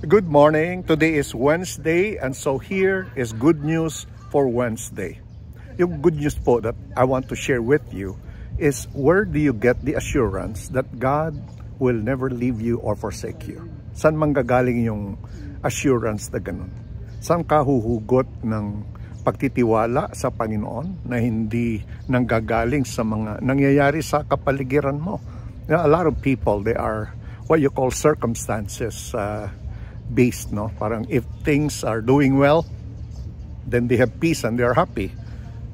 Good morning. Today is Wednesday, and so here is good news for Wednesday. Yung good news po that I want to share with you is, where do you get the assurance that God will never leave you or forsake you? Saan manggagaling yung assurance na ganun? Saan ka huhugot ng pagtitiwala sa Panginoon na hindi nanggagaling sa mga nangyayari sa kapaligiran mo? You know, a lot of people, they are what you call circumstances based, no? Parang if things are doing well, then they have peace and they are happy.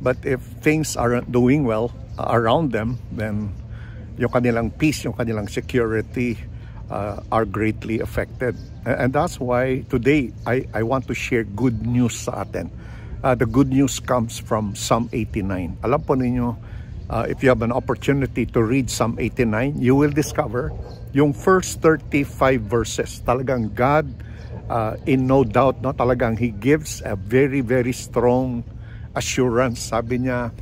But if things aren't doing well around them, then yung kanilang peace, yung kanilang security are greatly affected. And that's why today I want to share good news sa atin. The good news comes from Psalm 89. Alam po ninyo, if you have an opportunity to read Psalm 89, you will discover yung first 35 verses. Talagang God, in no doubt, no, talagang He gives a very, very strong assurance. Sabi niya,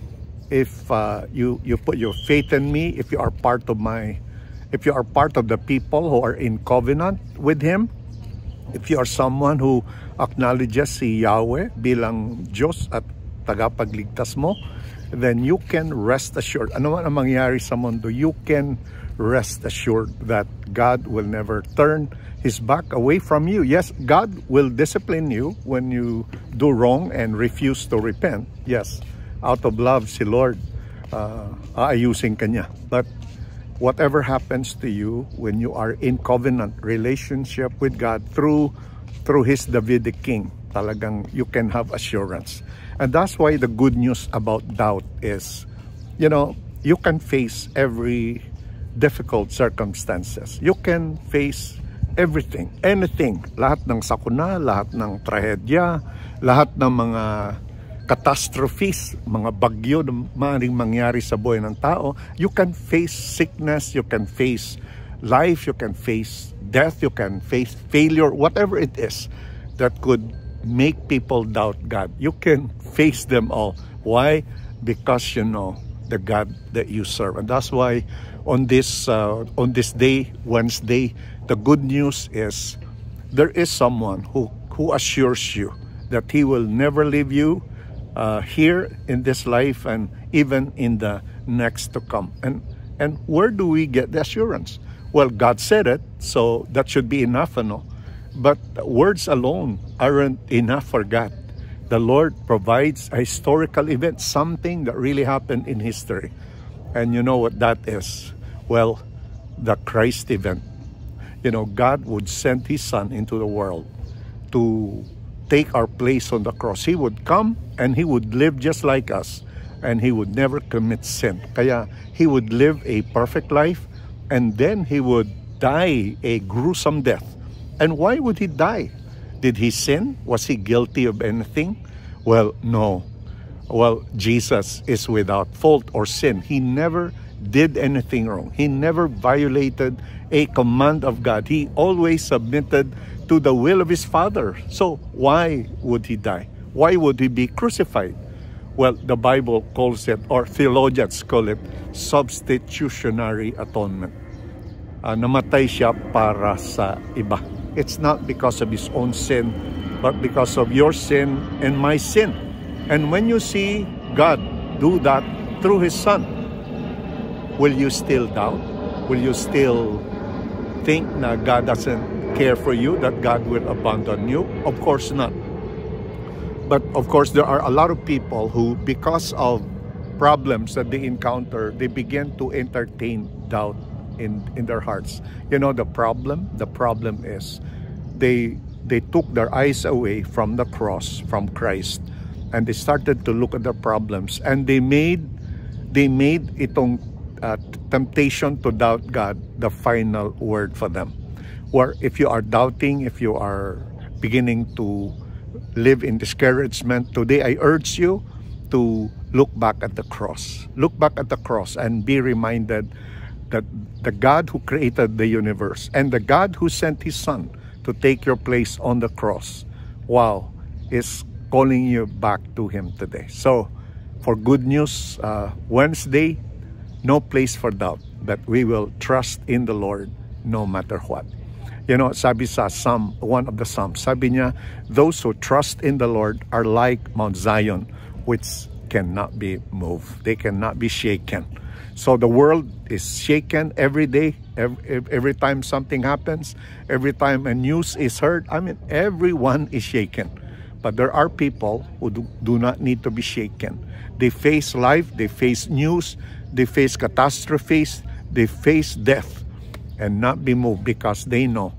if you put your faith in me, if you are part of the people who are in covenant with Him, if you are someone who acknowledges si Yahweh bilang Diyos at tagapagligtas mo, then you can rest assured. Ano man ang mangyari sa mundo, you can rest assured that God will never turn His back away from you. Yes, God will discipline you when you do wrong and refuse to repent. Yes, out of love, si Lord, aayusin ka niya. But whatever happens to you when you are in covenant relationship with God through His Davidic King, talagang you can have assurance. And that's why the good news about doubt is, you know, you can face every difficult circumstances. You can face everything, anything. Lahat ng sakuna, lahat ng trahedya, lahat ng mga catastrophes, mga bagyo na maaaring mangyari sa buhay ng tao. You can face sickness, you can face life, you can face death, you can face failure, whatever it is that could make people doubt God. You can face them all. Why? Because you know the God that you serve. And that's why on this day, Wednesday, the good news is there is someone who assures you that He will never leave you here in this life and even in the next to come. And where do we get the assurance? Well, God said it, so that should be enough, no? But words alone aren't enough for God. The Lord provides a historical event, something that really happened in history. And you know what that is? Well, the Christ event. You know, God would send His Son into the world to take our place on the cross. He would come and He would live just like us, and He would never commit sin. Kaya He would live a perfect life, and then He would die a gruesome death. And why would He die? Did He sin? Was He guilty of anything? Well, no. Well, Jesus is without fault or sin. He never did anything wrong. He never violated a command of God. He always submitted to the will of His Father. So why would He die? Why would He be crucified? Well, the Bible calls it, or theologians call it, substitutionary atonement. Namatay siya para sa iba. It's not because of His own sin, but because of your sin and my sin. And when you see God do that through His Son, will you still doubt? Will you still think na God doesn't care for you, that God will abandon you? Of course not. But of course, there are a lot of people who, because of problems that they encounter, they begin to entertain doubt in their hearts. You know, the problem is they took their eyes away from the cross, from Christ, and they started to look at the problems, and they made itong temptation to doubt God the final word for them. Or if you are doubting, if you are beginning to live in discouragement, today I urge you to look back at the cross. Look back at the cross and be reminded that the God who created the universe and the God who sent His Son to take your place on the cross, wow, is calling you back to Him today. So, for good news, Wednesday, no place for doubt, but we will trust in the Lord no matter what. You know, sabi sa Psalm, one of the Psalms, sabi niya, those who trust in the Lord are like Mount Zion, which cannot be moved. They cannot be shaken. So the world is shaken every day, every time something happens, every time a news is heard. I mean, everyone is shaken. But there are people who do not need to be shaken. They face life, they face news, they face catastrophes, they face death, and not be moved because they know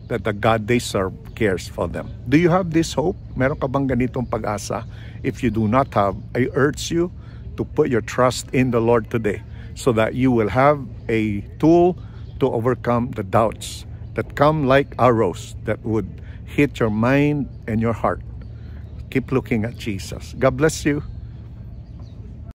that the God they serve cares for them. Do you have this hope? Meron ka bang ganitong pag-asa? If you do not have, I urge you to put your trust in the Lord today so that you will have a tool to overcome the doubts that come like arrows that would hit your mind and your heart. Keep looking at Jesus. God bless you.